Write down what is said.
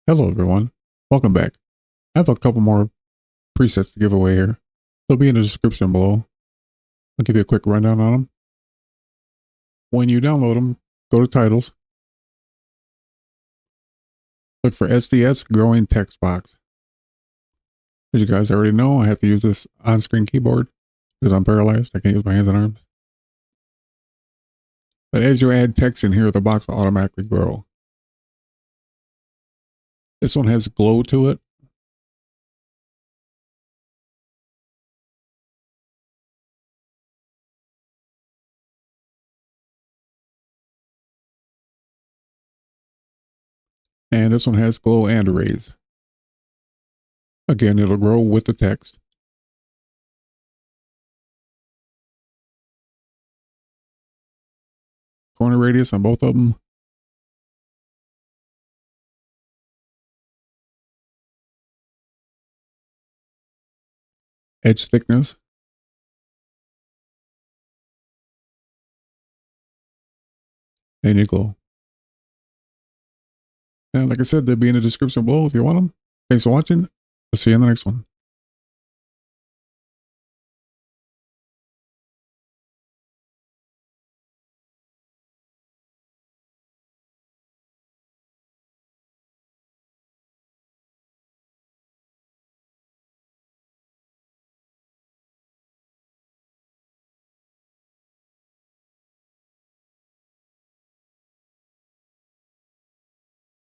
Hello everyone, welcome back. I have a couple more presets to give away here. They'll be in the description below. I'll give you a quick rundown on them. When you download them, go to titles, look for SDS growing text box. As you guys already know, I have to use this on-screen keyboard because I'm paralyzed. I can't use my hands and arms. But as you add text in here, the box will automatically grow. This one has glow to it. And this one has glow and raise. Again, it'll grow with the text. Corner radius on both of them. Edge thickness. And you glow. And like I said, they'll be in the description below if you want them. Thanks for watching. I'll see you in the next one.